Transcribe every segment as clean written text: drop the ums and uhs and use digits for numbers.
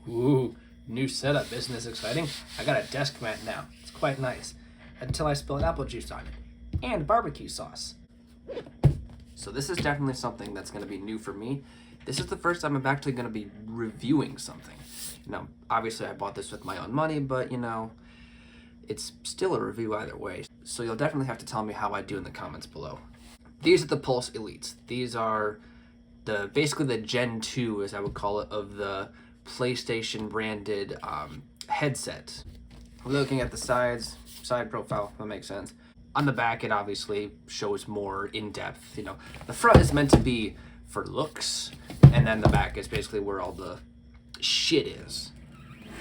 Ooh, new setup. Isn't this exciting? I got a desk mat now. It's quite nice. Until I spilled apple juice on it. And barbecue sauce. So this is definitely something that's going to be new for me. This is the first time I'm actually going to be reviewing something. Obviously I bought this with my own money, but it's still a review either way. So you'll definitely have to tell me how I do in the comments below. These are the Pulse Elites. These are basically the Gen 2, as I would call it, of the PlayStation branded headset. Looking at the side profile, that makes sense. On the back, it obviously shows more in depth. The front is meant to be for looks, and then the back is basically where all the shit is.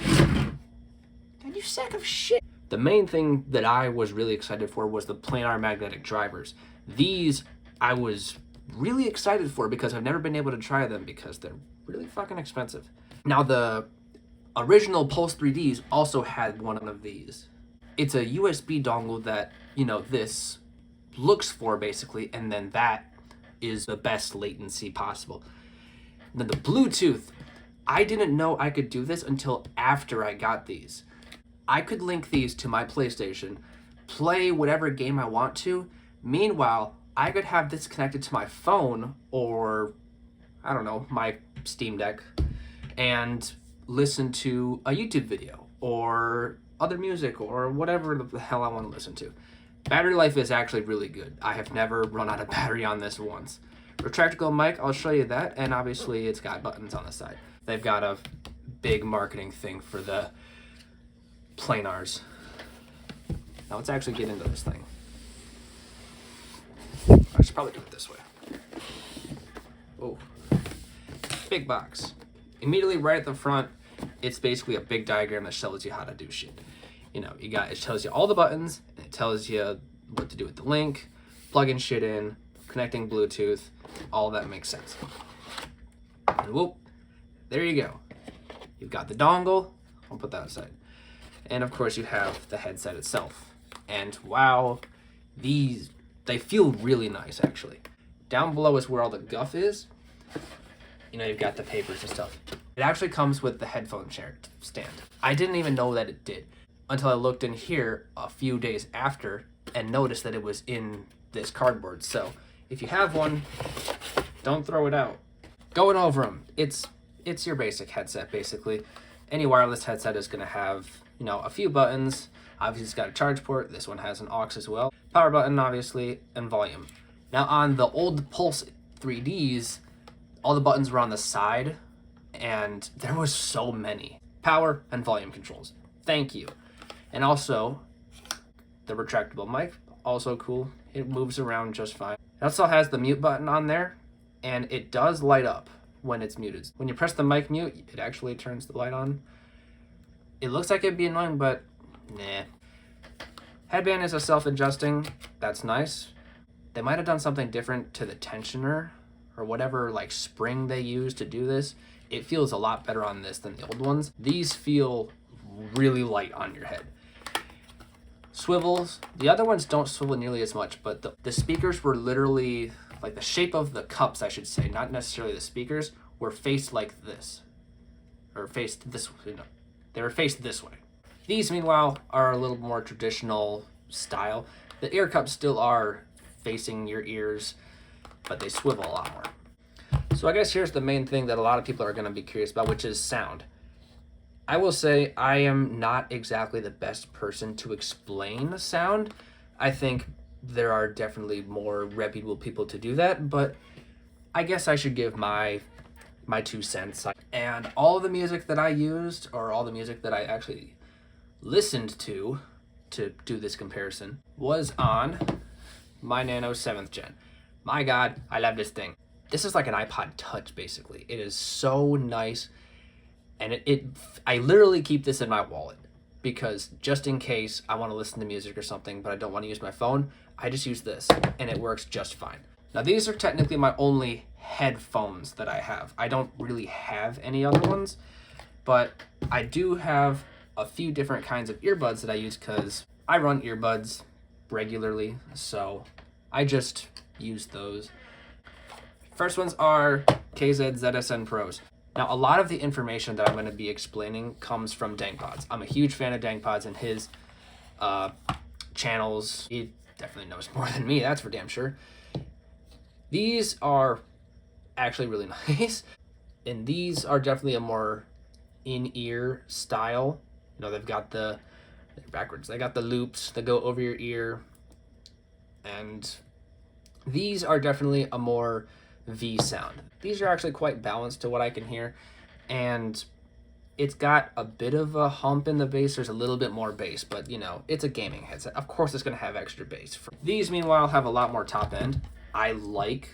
God, you sack of shit. The main thing that I was really excited for was the planar magnetic drivers. These I was really excited for because I've never been able to try them because they're really fucking expensive. Now, the original Pulse 3Ds also had one of these. It's a USB dongle that, this looks for basically, and then that is the best latency possible. Then the Bluetooth, I didn't know I could do this until after I got these. I could link these to my PlayStation, play whatever game I want to. Meanwhile, I could have this connected to my phone or, I don't know, my Steam Deck and listen to a YouTube video or other music or whatever the hell I want to listen to. Battery life is actually really good. I have never run out of battery on this once. Retractable mic, I'll show you that, and obviously it's got buttons on the side. They've got a big marketing thing for the planars. Now let's actually get into this thing. I should probably do it this way. Oh, big box. Immediately right at the front, it's basically a big diagram that shows you how to do shit. It tells you all the buttons, and it tells you what to do with the link, plugging shit in, connecting Bluetooth, all that makes sense. And whoop, there you go. You've got the dongle, I'll put that aside. And of course you have the headset itself. And wow, they feel really nice actually. Down below is where all the guff is. You've got the papers and stuff. It actually comes with the headphone stand. I didn't even know that it did until I looked in here a few days after and noticed that it was in this cardboard. So if you have one, don't throw it out. Going over them, it's your basic headset basically. Any wireless headset is going to have, a few buttons. Obviously it's got a charge port. This one has an aux as well. Power button obviously, and volume. Now on the old Pulse 3Ds, all the buttons were on the side and there was so many. Power and volume controls. Thank you. And also, the retractable mic, also cool. It moves around just fine. It also has the mute button on there, and it does light up when it's muted. When you press the mic mute, it actually turns the light on. It looks like it'd be annoying, but nah. Headband is a self-adjusting. That's nice. They might have done something different to the tensioner or whatever spring they use to do this. It feels a lot better on this than the old ones. These feel really light on your head. Swivels, the other ones don't swivel nearly as much, but the speakers were literally, the shape of the cups, I should say, not necessarily the speakers, were faced like this. Or faced this way, they were faced this way. These, meanwhile, are a little more traditional style. The ear cups still are facing your ears, but they swivel a lot more. So I guess here's the main thing that a lot of people are going to be curious about, which is sound. I will say I am not exactly the best person to explain sound. I think there are definitely more reputable people to do that, but I guess I should give my 2 cents. And all the music that I used, or all the music that I actually listened to do this comparison, was on my Nano 7th Gen. My God, I love this thing. This is like an iPod Touch, basically. It is so nice. And I literally keep this in my wallet because just in case I want to listen to music or something, but I don't want to use my phone, I just use this and it works just fine. Now these are technically my only headphones that I have. I don't really have any other ones, but I do have a few different kinds of earbuds that I use because I run earbuds regularly, so I just use those. First ones are KZ ZSN Pros. Now, a lot of the information that I'm going to be explaining comes from DangPods. I'm a huge fan of DangPods and his channels. He definitely knows more than me, that's for damn sure. These are actually really nice, and these are definitely a more in-ear style. You know, they've got they're backwards. They got the loops that go over your ear, and these are definitely a more V sound. These are actually quite balanced to what I can hear, and it's got a bit of a hump in the bass. There's a little bit more bass, but you know, it's a gaming headset. Of course it's going to have extra bass. These, meanwhile, have a lot more top end. I like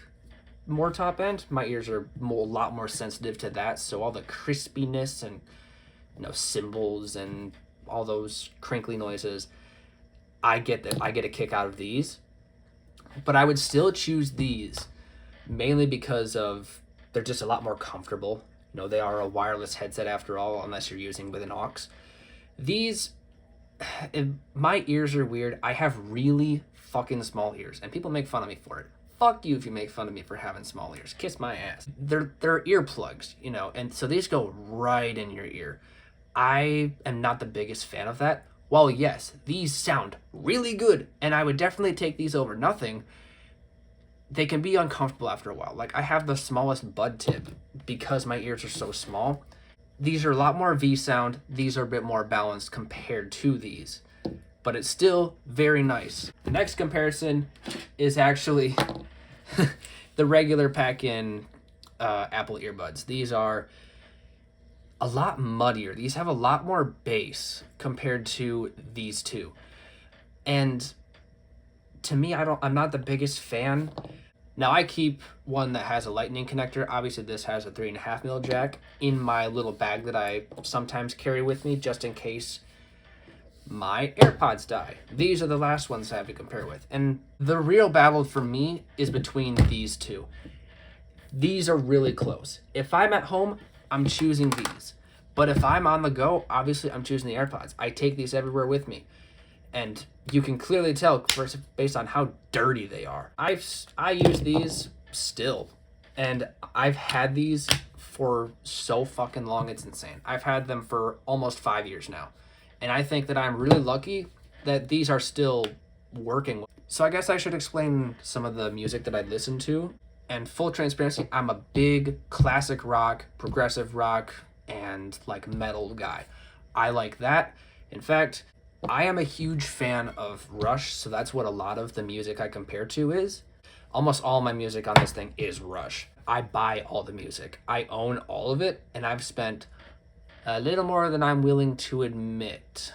more top end. My ears are a lot more sensitive to that, so all the crispiness and, you know, cymbals and all those crinkly noises, I get that. I get a kick out of these, but I would still choose these mainly because of they're just a lot more comfortable. You know, they are a wireless headset after all, unless you're using with an aux. These, my ears are weird. I have really fucking small ears, and people make fun of me for it. Fuck you if you make fun of me for having small ears. Kiss my ass. They're earplugs, you know, and so these go right in your ear. I am not the biggest fan of that. While yes, these sound really good, and I would definitely take these over nothing, they can be uncomfortable after a while. Like, I have the smallest bud tip because my ears are so small. These are a lot more V sound. These are a bit more balanced compared to these, but it's still very nice. The next comparison is actually the regular pack-in Apple earbuds. These are a lot muddier. These have a lot more bass compared to these two. And to me, I'm not the biggest fan. Now, I keep one that has a lightning connector. Obviously, this has a 3.5mm jack in my little bag that I sometimes carry with me just in case my AirPods die. These are the last ones I have to compare with. And the real battle for me is between these two. These are really close. If I'm at home, I'm choosing these. But if I'm on the go, obviously I'm choosing the AirPods. I take these everywhere with me. And you can clearly tell based on how dirty they are. I use these still. And I've had these for so fucking long, it's insane. I've had them for almost 5 years now. And I think that I'm really lucky that these are still working. So I guess I should explain some of the music that I listen to. And full transparency, I'm a big classic rock, progressive rock, and like metal guy. I like that. In fact, I am a huge fan of Rush, so that's what a lot of the music I compare to is. Almost all my music on this thing is Rush. I buy all the music. I own all of it, and I've spent a little more than I'm willing to admit.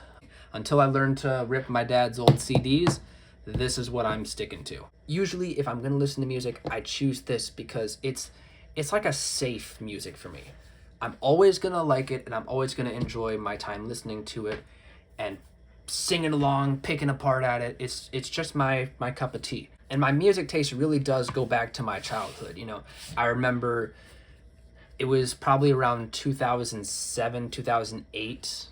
Until I learned to rip my dad's old CDs, this is what I'm sticking to. Usually, if I'm going to listen to music, I choose this because it's like a safe music for me. I'm always going to like it, and I'm always going to enjoy my time listening to it and singing along, picking apart at it. It's just my cup of tea. And my music taste really does go back to my childhood. You know, I remember it was probably around 2007, 2008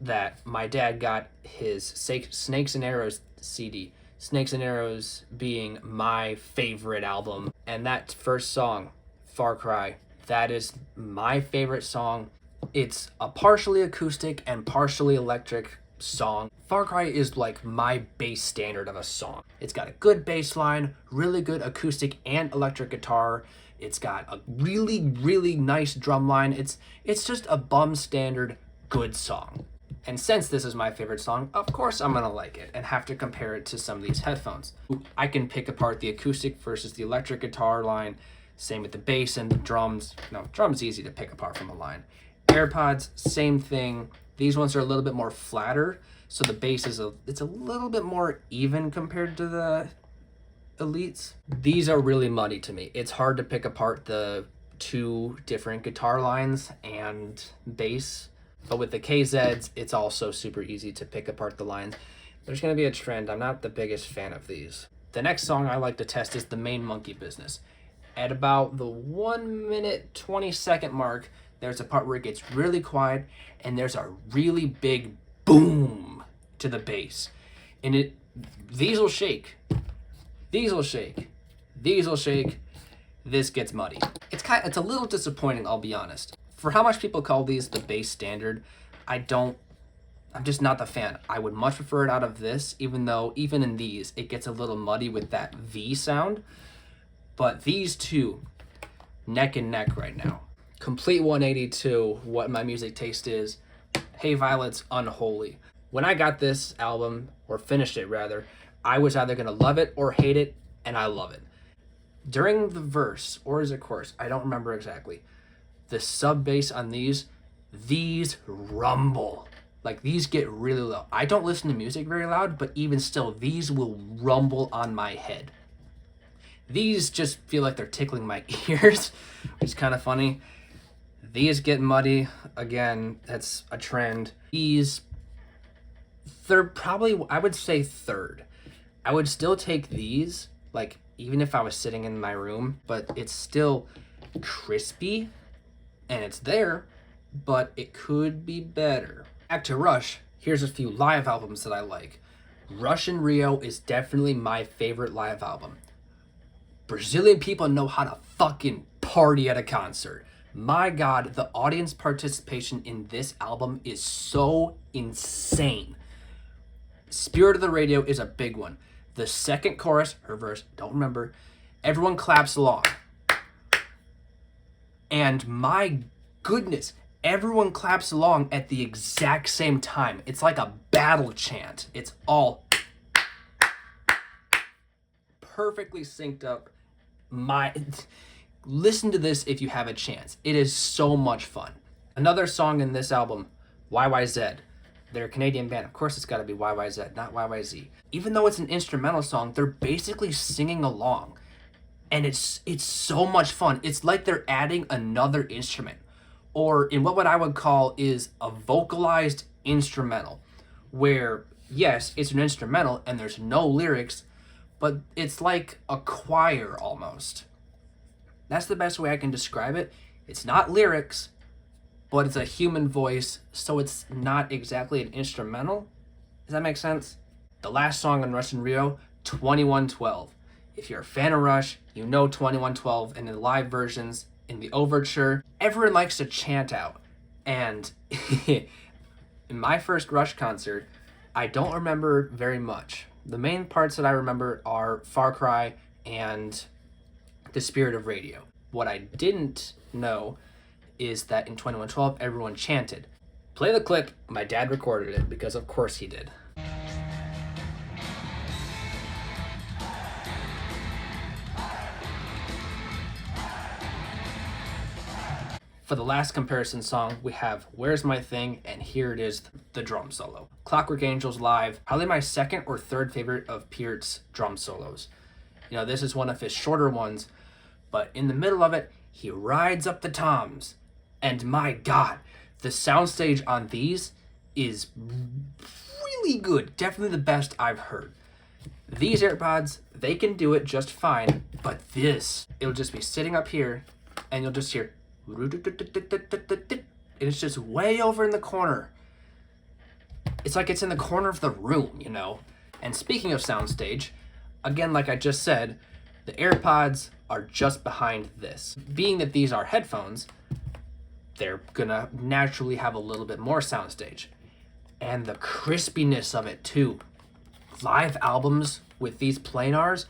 that my dad got his Snakes and Arrows CD. Snakes and Arrows being my favorite album. And that first song, Far Cry, that is my favorite song. It's a partially acoustic and partially electric song. Far Cry is like my bass standard of a song. It's got a good bass line, really good acoustic and electric guitar. It's got a really, really nice drum line. It's just a bum standard good song. And since this is my favorite song, of course I'm gonna like it and have to compare it to some of these headphones. I can pick apart the acoustic versus the electric guitar line. Same with the bass and the drums. No, drums easy to pick apart from a line. AirPods, same thing. These ones are a little bit more flatter, so the bass it's a little bit more even compared to the Elites. These are really muddy to me. It's hard to pick apart the two different guitar lines and bass, but with the KZs, it's also super easy to pick apart the lines. There's going to be a trend. I'm not the biggest fan of these. The next song I like to test is The Main Monkey Business. At about the 1 minute 20 second mark, there's a part where it gets really quiet and there's a really big boom to the bass. And these will shake. These will shake. These will shake. this gets muddy. It's a little disappointing, I'll be honest. For how much people call these the bass standard, I'm just not the fan. I would much prefer it out of this, even though even in these, it gets a little muddy with that V sound. But these two, neck and neck right now. Complete 180 to what my music taste is. Hey Violet's Unholy. When I got this album, or finished it rather, I was either gonna love it or hate it, and I love it. During the verse, or is it chorus? I don't remember exactly. The sub bass on these rumble. Like, these get really low. I don't listen to music very loud, but even still, these will rumble on my head. These just feel like they're tickling my ears, which is kind of funny. These get muddy. Again, that's a trend. These, they're probably, I would say third. I would still take these, like, even if I was sitting in my room, but it's still crispy, and it's there, but it could be better. Back to Rush, here's a few live albums that I like. Rush in Rio is definitely my favorite live album. Brazilian people know how to fucking party at a concert. My God, the audience participation in this album is so insane. Spirit of the Radio is a big one. The second chorus, her verse, don't remember, everyone claps along. And my goodness, everyone claps along at the exact same time. It's like a battle chant. It's all perfectly synced up. Listen to this if you have a chance. It is so much fun. Another song in this album, YYZ. They're a Canadian band. Of course it's got to be YYZ, not YYZ. Even though it's an instrumental song, they're basically singing along. And it's so much fun. It's like they're adding another instrument. Or in what I would call is a vocalized instrumental. Where, yes, it's an instrumental and there's no lyrics, but it's like a choir almost. That's the best way I can describe it. It's not lyrics, but it's a human voice, so it's not exactly an instrumental. Does that make sense? The last song on Rush in Rio, 2112. If you're a fan of Rush, you know 2112 and in the live versions, in the overture, everyone likes to chant out. And in my first Rush concert, I don't remember very much. The main parts that I remember are Far Cry and The Spirit of Radio. What I didn't know is that in 2112, everyone chanted. Play the clip. My dad recorded it because of course he did. For the last comparison song, we have Where's My Thing, and here it is, the drum solo. Clockwork Angels live, probably my second or third favorite of Peart's drum solos. You know, this is one of his shorter ones, but in the middle of it, he rides up the toms. And my God, the soundstage on these is really good. Definitely the best I've heard. These AirPods, they can do it just fine, but this, it'll just be sitting up here, and you'll just hear, and it's just way over in the corner. It's like it's in the corner of the room, you know? And speaking of soundstage, again, like I just said, the AirPods are just behind this. Being that these are headphones, they're gonna naturally have a little bit more soundstage. And the crispiness of it too. Live albums with these planars,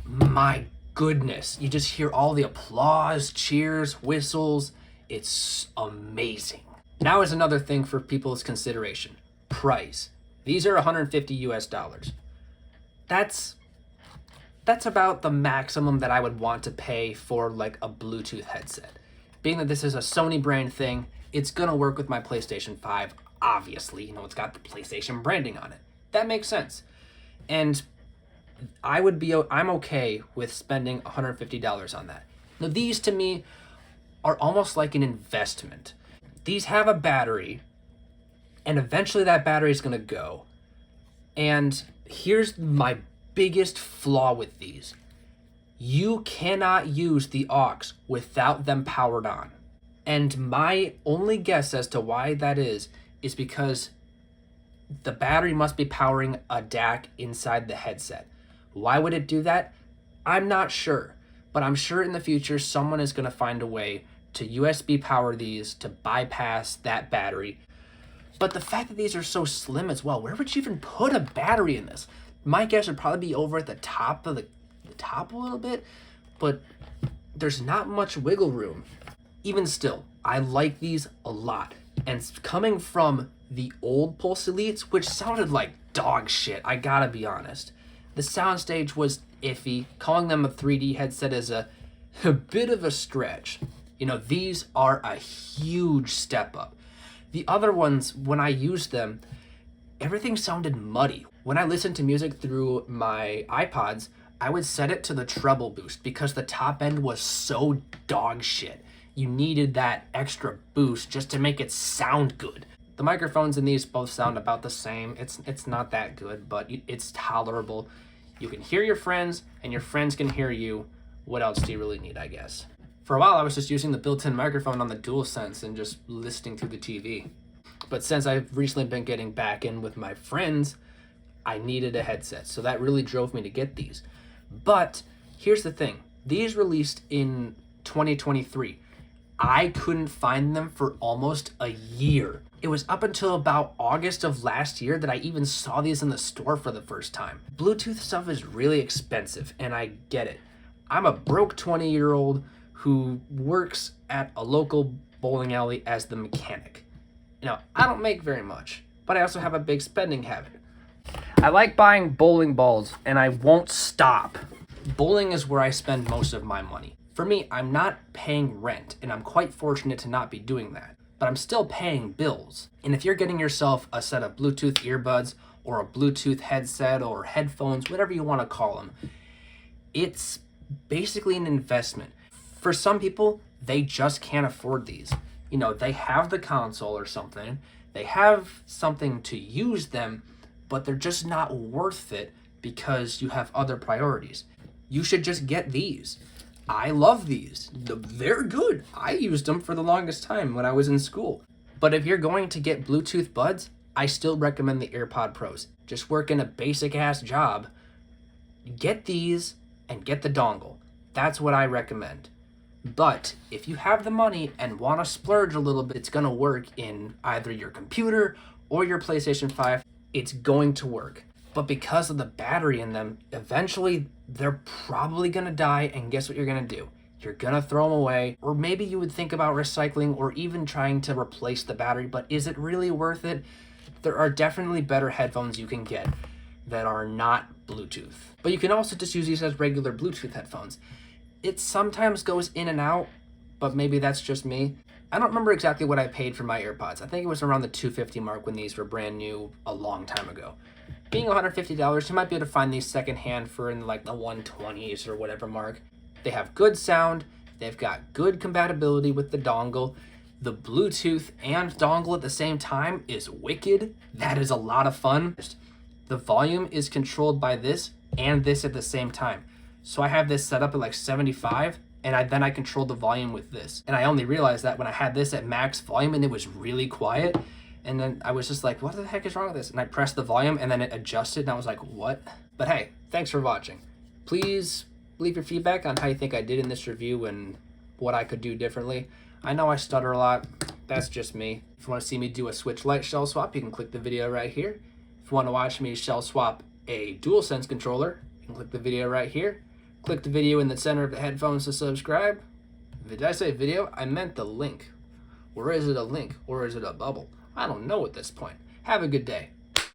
my goodness, you just hear all the applause, cheers, whistles. It's amazing. Now is another thing for people's consideration. Price. These are $150 US. That's about the maximum that I would want to pay for like a Bluetooth headset. Being that this is a Sony brand thing, it's gonna work with my PlayStation 5, obviously. You know, it's got the PlayStation branding on it. That makes sense. And I'm okay with spending $150 on that. Now these to me are almost like an investment. These have a battery, and eventually that battery is gonna go. And here's my biggest flaw with these. You cannot use the aux without them powered on. And my only guess as to why that is because the battery must be powering a DAC inside the headset. Why would it do that? I'm not sure. But I'm sure in the future, someone is going to find a way to USB power these to bypass that battery. But the fact that these are so slim as well, where would you even put a battery in this? My guess would probably be over at the top of the top a little bit, but there's not much wiggle room. Even still, I like these a lot. And coming from the old Pulse Elites, which sounded like dog shit, I gotta be honest. The soundstage was iffy. Calling them a 3D headset is a bit of a stretch. You know, these are a huge step up. The other ones, when I used them, everything sounded muddy. When I listened to music through my iPods, I would set it to the treble boost because the top end was so dog shit. You needed that extra boost just to make it sound good. The microphones in these both sound about the same. It's not that good, but it's tolerable. You can hear your friends, and your friends can hear you. What else do you really need, I guess? For a while, I was just using the built-in microphone on the DualSense and just listening through the TV. But since I've recently been getting back in with my friends, I needed a headset. So that really drove me to get these. But here's the thing. These released in 2023. I couldn't find them for almost a year. It was up until about August of last year that I even saw these in the store for the first time. Bluetooth stuff is really expensive, and I get it. I'm a broke 20-year-old who works at a local bowling alley as the mechanic. You know, I don't make very much, but I also have a big spending habit. I like buying bowling balls, and I won't stop. Bowling is where I spend most of my money. For me, I'm not paying rent, and I'm quite fortunate to not be doing that, but I'm still paying bills. And if you're getting yourself a set of Bluetooth earbuds or a Bluetooth headset or headphones, whatever you want to call them, it's basically an investment. For some people, they just can't afford these. You know, they have the console or something, they have something to use them, but they're just not worth it because you have other priorities. You should just get these. I love these. They're good. I used them for the longest time when I was in school. But if you're going to get Bluetooth buds, I still recommend the AirPod Pros. Just working a basic ass job, get these and get the dongle. That's what I recommend. But if you have the money and want to splurge a little bit, it's going to work in either your computer or your PlayStation 5. It's going to work. But because of the battery in them, eventually they're probably going to die, and guess what you're going to do? You're going to throw them away, or maybe you would think about recycling or even trying to replace the battery, but is it really worth it? There are definitely better headphones you can get that are not Bluetooth. But you can also just use these as regular Bluetooth headphones. It sometimes goes in and out, but maybe that's just me. I don't remember exactly what I paid for my AirPods. I think it was around the $250 mark when these were brand new a long time ago. Being $150, you might be able to find these secondhand for in like the 120s or whatever mark. They have good sound. They've got good compatibility with the dongle. The Bluetooth and dongle at the same time is wicked. That is a lot of fun. The volume is controlled by this and this at the same time. So I have this set up at like 75, and then I control the volume with this. And I only realized that when I had this at max volume and it was really quiet. And then I was just like, what the heck is wrong with this? And I pressed the volume and then it adjusted and I was like, what? But hey, thanks for watching. Please leave your feedback on how you think I did in this review and what I could do differently. I know I stutter a lot. That's just me. If you want to see me do a Switch Lite shell swap, you can click the video right here. If you want to watch me shell swap a DualSense controller, you can click the video right here. Click the video in the center of the headphones to subscribe. Did I say video? I meant the link. Or is it a link? Or is it a bubble? I don't know at this point. Have a good day.